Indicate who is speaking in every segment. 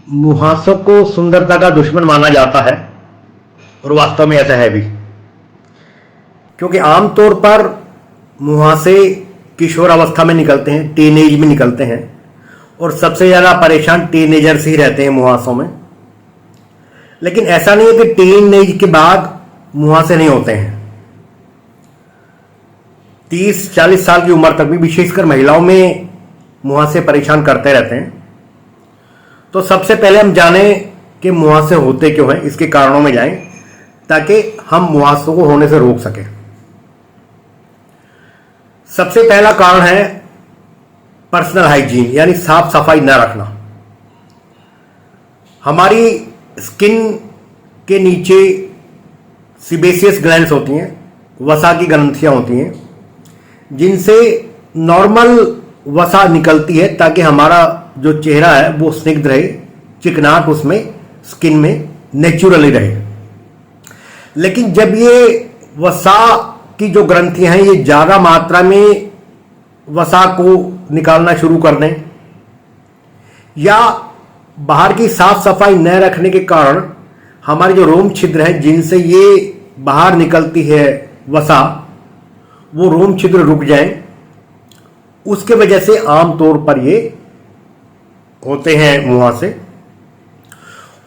Speaker 1: मुहासों को सुंदरता का दुश्मन माना जाता है और वास्तव में ऐसा है भी, क्योंकि आमतौर पर मुहासे किशोर अवस्था में निकलते हैं, टीनेज में निकलते हैं और सबसे ज़्यादा परेशान टीनेजर्स ही रहते हैं मुहासों में। लेकिन ऐसा नहीं है कि टीनेज के बाद मुहासे नहीं होते हैं। 30-40 साल की उम्र तक भी विशेषकर महिलाओं में मुहासे परेशान करते रहते हैं। तो सबसे पहले हम जानें कि मुहासे होते क्यों हैं, इसके कारणों में जाएं ताकि हम मुहासों को होने से रोक सकें। सबसे पहला कारण है पर्सनल हाइजीन, यानी साफ सफाई न रखना। हमारी स्किन के नीचे सिबेसियस ग्लैंड्स होती हैं, वसा की ग्रंथियां होती हैं, जिनसे नॉर्मल वसा निकलती है ताकि हमारा जो चेहरा है वो स्निग्ध रहे, चिकनाहट उसमें स्किन में नेचुरली रहे। लेकिन जब ये वसा की जो ग्रंथियां हैं ये ज्यादा मात्रा में वसा को निकालना शुरू कर दें या बाहर की साफ सफाई न रखने के कारण हमारे जो रोम छिद्र हैं जिनसे ये बाहर निकलती है वसा, वो रोम छिद्र रुक जाएं, उसके वजह से आमतौर पर ये होते हैं मुहासे।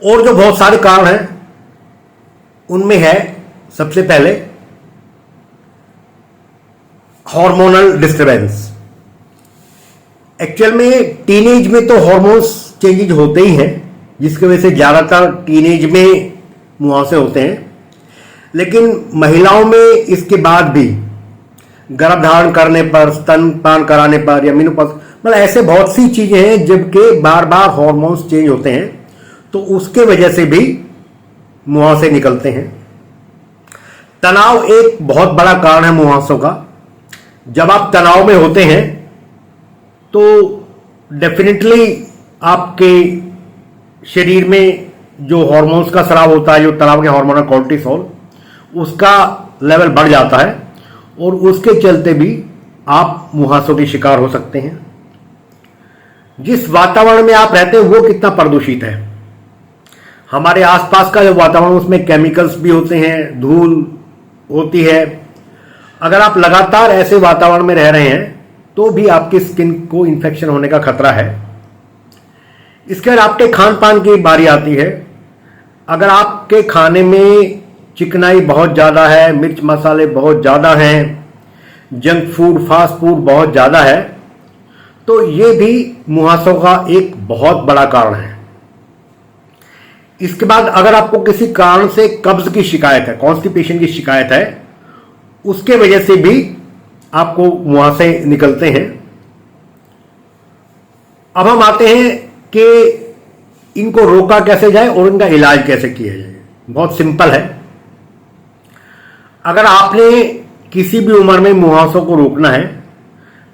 Speaker 1: और जो बहुत सारे कारण हैं उनमें है सबसे पहले हार्मोनल डिस्टर्बेंस। एक्चुअल में टीनेज में तो हार्मोन्स चेंजेज होते ही हैं, जिसकी वजह से ज्यादातर टीनेज में मुहासे होते हैं। लेकिन महिलाओं में इसके बाद भी गर्भधारण करने पर, स्तनपान कराने पर या मेनोपॉज, मतलब ऐसे बहुत सी चीजें हैं जबकि बार बार हार्मोन्स चेंज होते हैं, तो उसके वजह से भी मुहासे निकलते हैं। तनाव एक बहुत बड़ा कारण है मुहासों का। जब आप तनाव में होते हैं तो डेफिनेटली आपके शरीर में जो हार्मोन्स का स्राव होता है, जो तनाव के हार्मोन है कोर्टिसोल, उसका लेवल बढ़ जाता है और उसके चलते भी आप मुहासों के शिकार हो सकते हैं। जिस वातावरण में आप रहते हैं वो कितना प्रदूषित है, हमारे आसपास का जो वातावरण उसमें केमिकल्स भी होते हैं, धूल होती है। अगर आप लगातार ऐसे वातावरण में रह रहे हैं तो भी आपकी स्किन को इन्फेक्शन होने का खतरा है। इसके बाद आपके खान पान की बारी आती है। अगर आपके खाने में चिकनाई बहुत ज़्यादा है, मिर्च मसाले बहुत ज़्यादा हैं, जंक फूड, फास्ट फूड बहुत ज़्यादा है, तो ये भी मुहासों का एक बहुत बड़ा कारण है। इसके बाद अगर आपको किसी कारण से कब्ज की शिकायत है, कॉन्स्टिपेशन की शिकायत है, उसके वजह से भी आपको मुहासे निकलते हैं। अब हम आते हैं कि इनको रोका कैसे जाए और इनका इलाज कैसे किया जाए। बहुत सिंपल है। अगर आपने किसी भी उम्र में मुहासों को रोकना है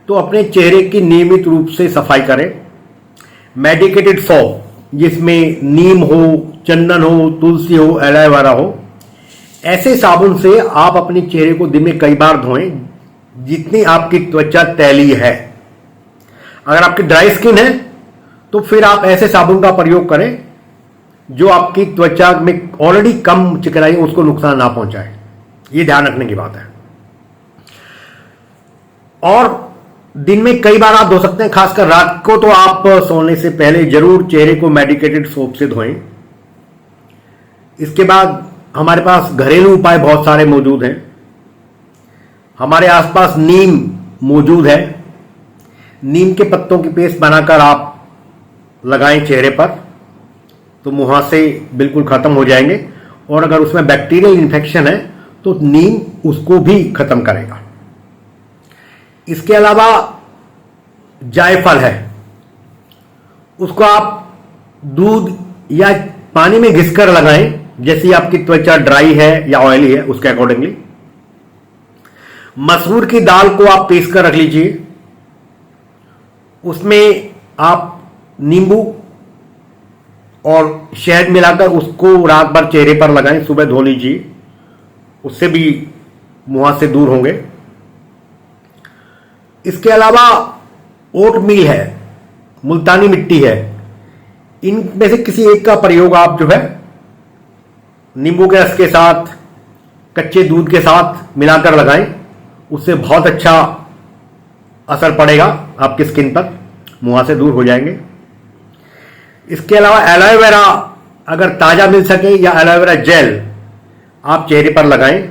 Speaker 1: तो अपने चेहरे की नियमित रूप से सफाई करें। मेडिकेटेड सोप, जिसमें नीम हो, चंदन हो, तुलसी हो, एलोवेरा हो, ऐसे साबुन से आप अपने चेहरे को दिन में कई बार धोएं जितनी आपकी त्वचा तैलीय है। अगर आपकी ड्राई स्किन है तो फिर आप ऐसे साबुन का प्रयोग करें जो आपकी त्वचा में ऑलरेडी कम चिकनाई है उसको नुकसान ना पहुंचाए। ये ध्यान रखने की बात है। और दिन में कई बार आप धो सकते हैं, खासकर रात को तो आप सोने से पहले जरूर चेहरे को मेडिकेटेड सोप से धोएं। इसके बाद हमारे पास घरेलू उपाय बहुत सारे मौजूद हैं। हमारे आसपास नीम मौजूद है। नीम के पत्तों की पेस्ट बनाकर आप लगाएं चेहरे पर तो मुहासे बिल्कुल खत्म हो जाएंगे। और अगर उसमें बैक्टीरियल इन्फेक्शन है तो नीम उसको भी खत्म करेगा। इसके अलावा जायफल है, उसको आप दूध या पानी में घिसकर लगाएं, जैसी आपकी त्वचा ड्राई है या ऑयली है उसके अकॉर्डिंगली। मसूर की दाल को आप पीस कर रख लीजिए, उसमें आप नींबू और शहद मिलाकर उसको रात भर चेहरे पर लगाएं, सुबह धो लीजिए, उससे भी मुहासे दूर होंगे। इसके अलावा ओट मील है, मुल्तानी मिट्टी है, इनमें से किसी एक का प्रयोग आप जो है नींबू के रस के साथ, कच्चे दूध के साथ मिलाकर लगाएं, उससे बहुत अच्छा असर पड़ेगा आपकी स्किन पर, मुहासे दूर हो जाएंगे। इसके अलावा एलोवेरा अगर ताज़ा मिल सके या एलोवेरा जेल आप चेहरे पर लगाएं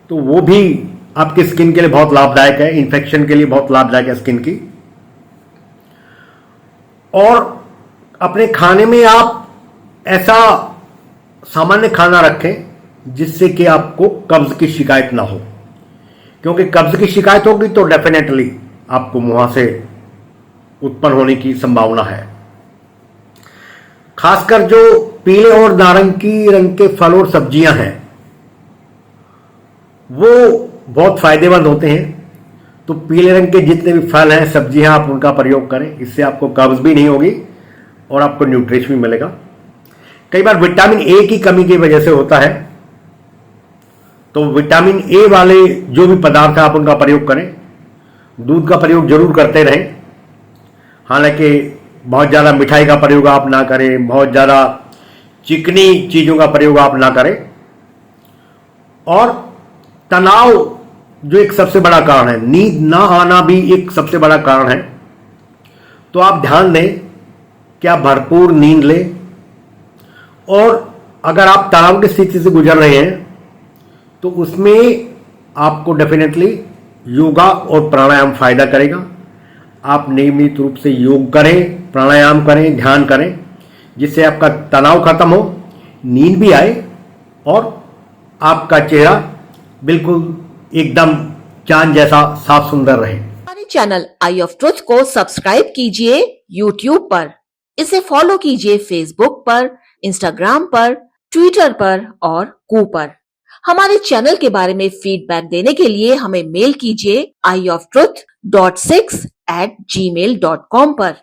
Speaker 1: तो वो भी आपकी स्किन के लिए बहुत लाभदायक है, इन्फेक्शन के लिए बहुत लाभदायक है स्किन की। और अपने खाने में आप ऐसा सामान्य खाना रखें जिससे कि आपको कब्ज की शिकायत ना हो, क्योंकि कब्ज की शिकायत होगी तो डेफिनेटली आपको मुहासे उत्पन्न होने की संभावना है। खासकर जो पीले और नारंगी रंग के फल और सब्जियां हैं वो बहुत फायदेमंद होते हैं। तो पीले रंग के जितने भी फल हैं, सब्जियां, आप उनका प्रयोग करें, इससे आपको कब्ज भी नहीं होगी और आपको न्यूट्रिशन भी मिलेगा। कई बार विटामिन ए की कमी की वजह से होता है, तो विटामिन ए वाले जो भी पदार्थ है आप उनका प्रयोग करें। दूध का प्रयोग जरूर करते रहें, हालांकि बहुत ज़्यादा मिठाई का प्रयोग आप ना करें, बहुत ज़्यादा चिकनी चीज़ों का प्रयोग आप ना करें। और तनाव जो एक सबसे बड़ा कारण है, नींद ना आना भी एक सबसे बड़ा कारण है, तो आप ध्यान दें कि आप भरपूर नींद लें। और अगर आप तनाव की स्थिति से गुजर रहे हैं तो उसमें आपको डेफिनेटली योगा और प्राणायाम फायदा करेगा। आप नियमित रूप से योग करें, प्राणायाम करें, ध्यान करें, जिससे आपका तनाव खत्म हो, नींद भी आए और आपका चेहरा बिल्कुल एकदम चांद जैसा साफ सुंदर रहे।
Speaker 2: हमारे चैनल आई ऑफ ट्रुथ को सब्सक्राइब कीजिए YouTube पर, इसे फॉलो कीजिए Facebook पर, Instagram पर, Twitter पर और कू पर। हमारे चैनल के बारे में फीडबैक देने के लिए हमें मेल कीजिए ioftruth.6@gmail.com पर।